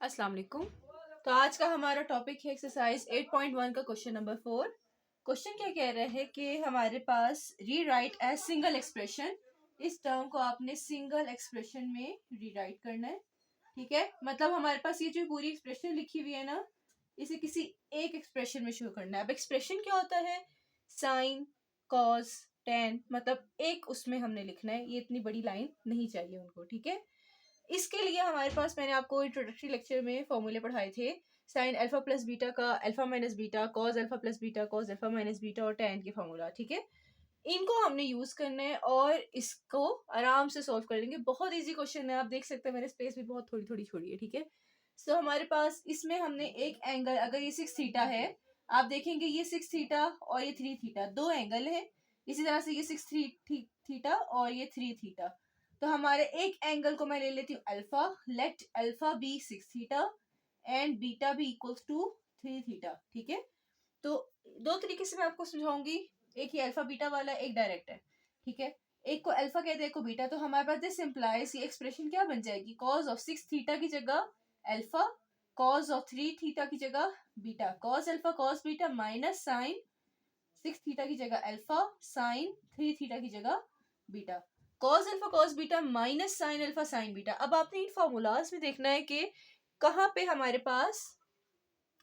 अस्सलाम वालेकुम। तो आज का हमारा टॉपिक है एक्सरसाइज 8.1 का क्वेश्चन नंबर 4। क्वेश्चन क्या कह रहे हैं कि हमारे पास रीराइट एज सिंगल एक्सप्रेशन, इस टर्म को आपने सिंगल एक्सप्रेशन में रीराइट करना है। ठीक है, मतलब हमारे पास ये जो पूरी एक्सप्रेशन लिखी हुई है ना, इसे किसी एक एक्सप्रेशन में शो करना है। अब एक्सप्रेशन क्या होता है? साइन, कॉस, टेन, मतलब एक उसमें हमने लिखना है। ये इतनी बड़ी लाइन नहीं चाहिए उनको। ठीक है, इसके लिए हमारे पास मैंने आपको इंट्रोडक्टरी लेक्चर में फॉर्मूले पढ़ाए थे। साइन अल्फा प्लस बीटा का alpha minus beta, cos alpha plus beta cos alpha minus beta और टेन के फॉर्मूला। ठीक है, इनको हमने यूज करना है और इसको आराम से सॉल्व कर लेंगे। बहुत इजी क्वेश्चन है, आप देख सकते हैं मैंने स्पेस भी बहुत थोड़ी थोड़ी छोड़ी है। ठीक है, सो हमारे पास इसमें हमने एक एंगल, अगर ये 6 थीटा है, आप देखेंगे ये 6 थीटा और ये 3 थीटा दो एंगल है। इसी तरह से ये 6 थीटा और ये 3 थीटा। तो हमारे एक एंगल को मैं ले लेती हूँ alpha. Let alpha be 6 theta and beta भी इक्वल्स टू 3 थीटा। ठीक है, तो दो तरीके से मैं आपको समझाऊंगी। एक ही अल्फा बीटा वाला, एक डायरेक्ट है। ठीक है, एक को अल्फा कहते हैं, एक को बीटा। तो हमारे पास दिस इंप्लाइज ये एक्सप्रेशन क्या बन जाएगी? कॉस ऑफ 6 थीटा की जगह अल्फा, कॉस ऑफ 3 थीटा की जगह beta, cos alpha cos beta minus sine 6 theta की जगह अल्फा, साइन 3 थीटा की जगह beta, cos alpha cos beta minus sine alpha sine beta. अब आपने इन फॉर्मूलाज में देखना है कि कहाँ पे हमारे पास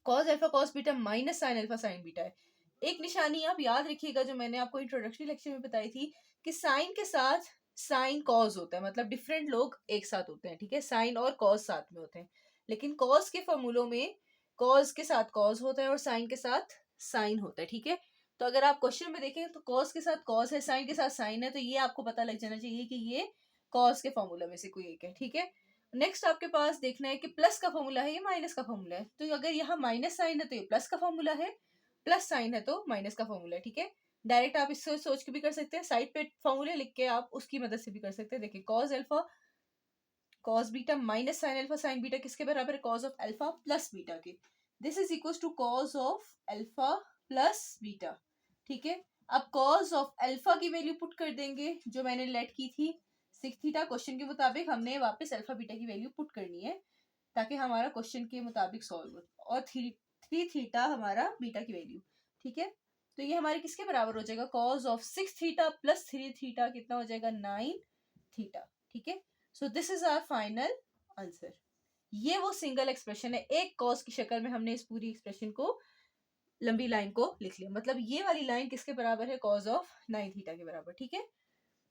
cos alpha cos beta minus sine alpha sine beta है। एक निशानी आप याद रखिएगा जो मैंने आपको इंट्रोडक्टरी लेक्चर में बताई थी कि साइन के साथ साइन कॉस होता है, मतलब डिफरेंट लोग एक साथ होते हैं। ठीक है, साइन और कॉस साथ में होते हैं, लेकिन कॉस के फॉर्मूलों में कॉस के साथ कॉस होता है और साइन के साथ साइन होता है। ठीक है, तो अगर आप क्वेश्चन में देखें तो कॉस के साथ कॉस है, साइन के साथ साइन है, तो ये आपको पता लग जाना चाहिए कि ये कॉस के फॉर्मूला में से कोई एक है। ठीक है, नेक्स्ट आपके पास देखना है कि प्लस का फॉर्मूला है, ये माइनस का फॉर्मूला है। तो अगर यहाँ माइनस साइन है तो ये प्लस का फॉर्मूला है, प्लस साइन है तो माइनस का फॉर्मूला है। ठीक है, डायरेक्ट आप इससे सोच के भी कर सकते हैं, साइड पे फॉर्मूले लिख के आप उसकी मदद से भी कर सकते हैं। देखिए, cos alpha cos beta minus sine alpha sine beta किसके बराबर है? Cos of alpha plus beta के। This is equal to cos of alpha plus beta. ठीक है, अब कॉस ऑफ अल्फा की वैल्यू पुट कर देंगे जो मैंने लेट की थी 6 थीटा। क्वेश्चन के मुताबिक हमने वापस अल्फा बीटा की वैल्यू पुट करनी है ताकि हमारा क्वेश्चन के मुताबिक सॉल्व हो, और 3 थीटा हमारा बीटा की वैल्यू। ठीक है, तो ये हमारे किसके बराबर हो जाएगा? Cos of 6 theta plus 3 theta कितना हो जाएगा? 9 थीटा। ठीक है, so this is our final answer. ये वो सिंगल एक्सप्रेशन है, एक कॉस की शक्ल में हमने इस पूरी एक्सप्रेशन को, लंबी लाइन को लिख लिया। मतलब ये वाली लाइन किसके बराबर है? कॉस ऑफ 9 थीटा के बराबर। ठीक है,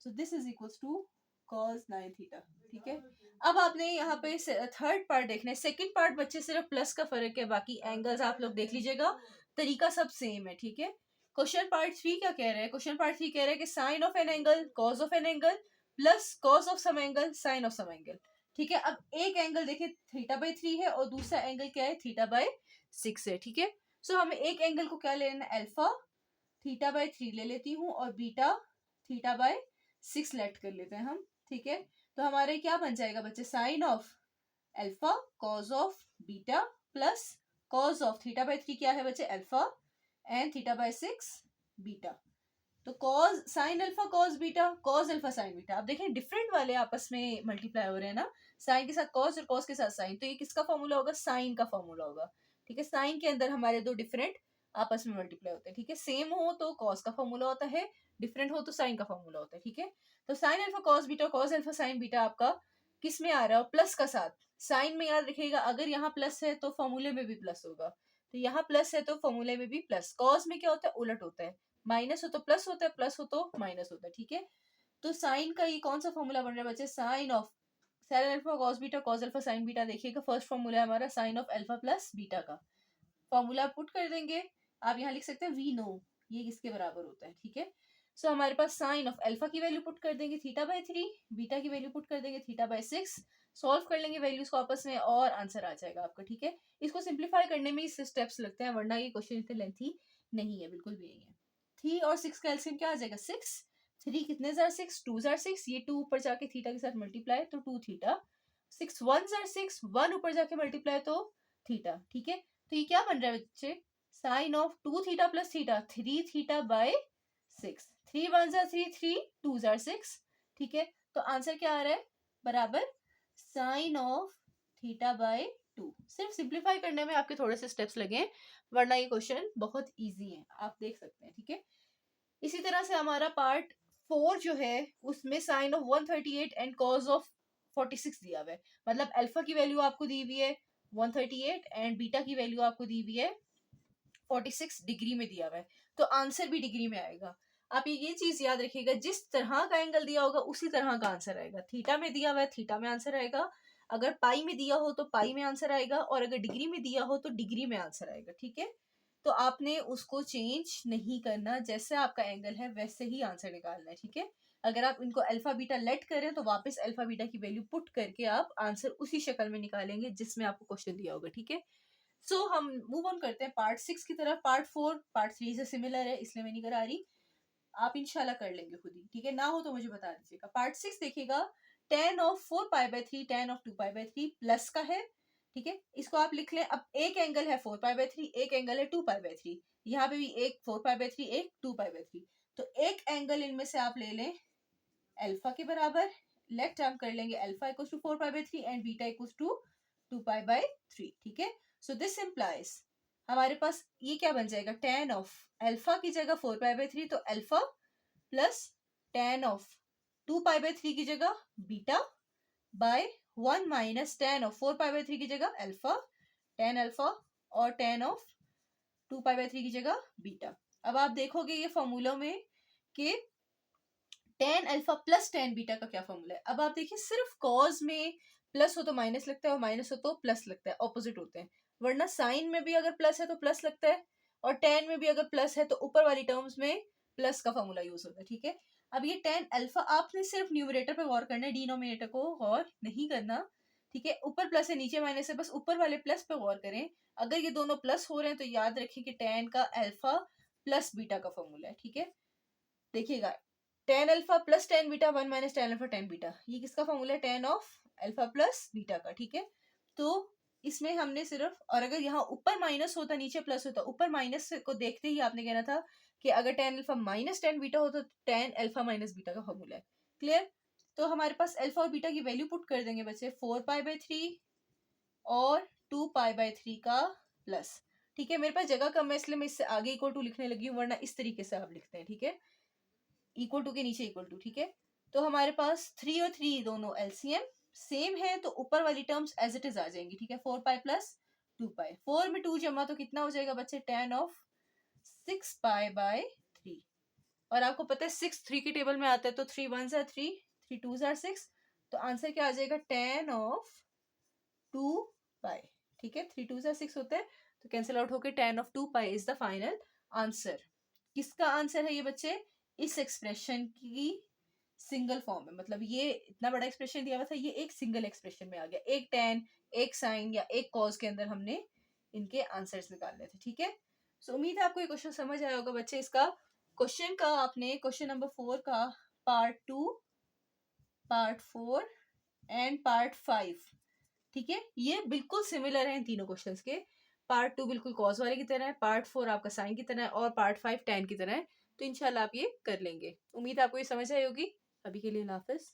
so this is equals to cos 9 theta. ठीक है, अब आपने यहाँ पे थर्ड पार्ट देखना है। सेकंड पार्ट बच्चे सिर्फ प्लस का फर्क है, बाकी एंगल्स आप लोग देख लीजिएगा, तरीका सब सेम है। ठीक है, क्वेश्चन पार्ट 3 क्या कह रहे हैं? क्वेश्चन पार्ट 3 कह रहे हैं कि sine of an angle cos of an angle plus cos of some angle sine of some angle. ठीक है, अब एक एंगल देखिए थीटा बाई 3 है और दूसरा एंगल क्या है? थीटा बाई 6 है। ठीक है, सो हमें एक एंगल को क्या लेना है? अल्फा थीटा बाई 3 ले लेती हूँ और बीटा थीटा बाई 6 लेट कर लेते हैं हम। ठीक है, तो हमारे क्या बन जाएगा बच्चे? Sine of alpha cos of beta plus cos of theta by 3 क्या है बच्चे? Alpha and theta by 6 beta. तो cos sine alpha cos beta cos alpha sine beta. आप देखें डिफरेंट वाले आपस में मल्टीप्लाई हो रहे हैं ना, साइन के साथ कॉस और कॉस के साथ साइन। तो ये किसका फॉर्मूला होगा? साइन का फॉर्मूला होगा। ठीक है, साइन के अंदर हमारे दो डिफरेंट आपस में मल्टीप्लाई होते हैं। ठीक है, सेम हो तो कॉस का फॉर्मूला होता है, डिफरेंट हो तो साइन का फॉर्मूला होता है। ठीक है, तो sign alpha cos beta cos alpha sine beta आपका किस में आ रहा है? प्लस का साथ। साइन में याद रखिएगा, अगर यहाँ प्लस है तो फॉर्मूले में भी प्लस होगा, तो यहाँ प्लस है तो फॉर्मूले में भी प्लस। कॉस में क्या होता है? उलट होता है, माइनस हो तो प्लस होता है, प्लस हो तो माइनस होता है। ठीक है, तो साइन का ये कौन सा फॉर्मूला बन रहा है बच्चे? Sine of sine alpha cos beta cos alpha sine beta. देखिएगा फर्स्ट फॉर्मूला है हमारा sine of alpha plus beta का। फॉर्मूला पुट कर देंगे, आप यहाँ लिख सकते हैं वी नो ये किसके बराबर होता है। ठीक है, सो हमारे पास साइन ऑफ अल्फा की वैल्यू पुट कर देंगे थीटा बाई 3, बीटा की वैल्यू पुट कर देंगे थीटा बाई 6, सॉल्व कर लेंगे वैल्यूज को आपस में और आंसर आ जाएगा आपका। ठीक है, इसको सिंप्लीफाई करने में इससे स्टेप्स लगते हैं, वरना ये क्वेश्चन इतने लेंथी नहीं है, बिल्कुल भी नहीं है। 3 और 6 का एलसीएम क्या आ जाएगा? 6। 3 कितने जार 6? 2 जार 6, ये 2 ऊपर जाके थीटा के साथ मल्टीप्लाई तो 2 थीटा। 6 1 जार 6, 1 ऊपर जाके मल्टीप्लाई तो थीटा। ठीक है, तो ये क्या बन रहा है बच्चे? Sine of 2 theta plus theta 3 theta by 6। 3 1 जार 3, 3 2 जार 6। ठीक है, तो आंसर क्या आ रहा है? बराबर साइन ऑफ थीटा बाय 2। सिर्फ सिंप्लीफाई करने में आपके थोड़े से स्टेप्स लगे, वरना ये क्वेश्चन बहुत इजी है, आप देख सकते हैं, ठीक है। इसी तरह से हमारा पार्ट 4 जो है उसमें sine of 138 and cos of 46 दिया हुआ है। मतलब अल्फा की वैल्यू आपको दी हुई है 138 एंड बीटा की वैल्यू आपको दी हुई है 46 डिग्री में दिया हुआ है, तो आंसर भी डिग्री में आएगा। आप ये चीज याद रखिएगा, जिस तरह का एंगल दिया होगा उसी तरह का आंसर आएगा। थीटा में दिया हुआ है थीटा में आंसर आएगा, अगर पाई में दिया हो तो पाई में आंसर आएगा, और अगर डिग्री में दिया हो तो डिग्री में आंसर आएगा, ठीक है। तो आपने उसको चेंज नहीं करना, जैसे आपका एंगल है वैसे ही आंसर निकालना है, ठीक है। अगर आप इनको अल्फा बीटा लेट करें तो वापस अल्फा बीटा की वैल्यू पुट करके आप आंसर उसी शक्ल में निकालेंगे जिसमें आपको क्वेश्चन दिया होगा, ठीक है। सो हम मूव ऑन करते हैं पार्ट 6 की तरफ। पार्ट 4 पार्ट 3 से सिमिलर है, इसलिए मैं नहीं करा रही, आप इंशाल्लाह कर लेंगे खुद ही, ठीक है। ना हो तो मुझे बता दीजिएगा। पार्ट 6 देखिएगा, tan of 4π/3 tan of 2π/3 plus का है, ठीक है। इसको आप लिख लें। अब एक एंगल है 4π/3, एक एंगल है 2π/3, यहाँ पे भी एक 4π/3 एक 2π/3, तो एक एंगल इनमें से आप ले लें अल्फा के बराबर। लेट टर्म कर लेंगे alpha equals to 4π/3 and beta equals to 2π/3, ठीक है। सो दिस इम्प्लाइज हमारे पास ये क्या बन जाएगा, tan ऑफ अल्फा की जगह 4π/3 तो अल्फा प्लस tan ऑफ 2π/3 की जगह beta by 1 minus tan of 4π/3 की जगह अल्फा, tan अल्फा, और tan ऑफ 2π/3 की जगह बीटा। अब आप देखोगे ये फॉर्मूला में कि tan alpha plus tan beta का क्या फॉर्मूला है। अब आप देखिए, सिर्फ कॉज में प्लस हो तो माइनस लगता है और माइनस हो तो प्लस लगता है, ऑपोजिट होते हैं। वरना साइन में भी अगर प्लस है तो प्लस लगता है, और tan में भी अगर प्लस है तो ऊपर वाली टर्म्स में प्लस का फॉर्मूला यूज होता है, ठीक है। अब ये tan अल्फा आपने सिर्फ न्यूमरेटर पे गौर करना है, डिनोमिनेटर को गौर नहीं करना, ठीक है। ऊपर प्लस है नीचे माइनस है, बस ऊपर वाले प्लस पे गौर करें। अगर ये दोनों प्लस हो रहे हैं तो याद रखिए कि tan का अल्फा प्लस बीटा का फॉर्मूला है, ठीक है। देखिएगा, tan alpha plus tan beta 1 minus tan alpha tan beta, ये किसका फॉर्मूला है, tan of alpha plus beta का, ठीक है। तो इसमें हमने सिर्फ, और अगर यहाँ ऊपर माइनस होता नीचे प्लस होता, ऊपर माइनस को देखते ही आपने कहना था कि अगर tan alpha minus tan beta हो तो tan अल्फा माइनस बीटा का फॉर्मूला है। क्लियर। तो हमारे पास अल्फा और बीटा की वैल्यू पुट कर देंगे बच्चे, 4π/3 और 2π/3 का प्लस, ठीक है। मेरे पास जगह कम है इसलिए मैं इससे आगे इक्वल टू लिखने लगी हूँ, वरना इस तरीके से आप लिखते हैं, ठीक है। इक्वल टू के नीचे इक्वल टू, ठीक है। तो हमारे पास 3 और 3 दोनों एलसीएम सेम है, तो ऊपर वाली टर्म्स एज इट इज आ जाएंगी, ठीक है। 4π प्लस 2π, 4 में 2 जमा तो कितना हो जाएगा बच्चे, tan ऑफ 6π/3। और आपको पता है 6 3 की टेबल में आता है, तो 3 1 are 3, 3 2 are 6, तो आंसर क्या आ जाएगा, tan ऑफ 2π, ठीक है। 3 2 are 6 होते हैं तो कैंसिल आउट होकर tan of 2π is the final answer. किसका आंसर है ये बच्चे, इस एक्सप्रेशन की सिंगल फॉर्म में। मतलब ये इतना बड़ा एक्सप्रेशन दिया हुआ था, ये एक सिंगल एक्सप्रेशन में आ गया, एक tan एक साइन या एक कॉज के अंदर हमने इनके आंसर्स निकाल लिए थे, ठीक है। सो उम्मीद है आपको ये क्वेश्चन समझ आया होगा बच्चे। इसका क्वेश्चन का आपने क्वेश्चन नंबर 4 का पार्ट 2, पार्ट 4 एंड पार्ट 5, ठीक है, ये बिल्कुल सिमिलर है इन तीनों क्वेश्चंस के। पार्ट 2 बिल्कुल कॉज वाले की तरह है, पार्ट 4 आपका साइन की तरह है, और पार्ट 5 tan की तरह है। तो इंशाल्लाह आप ये कर लेंगे। उम्मीद आपको ये समझ आई होगी। अभी के लिए हाफिज।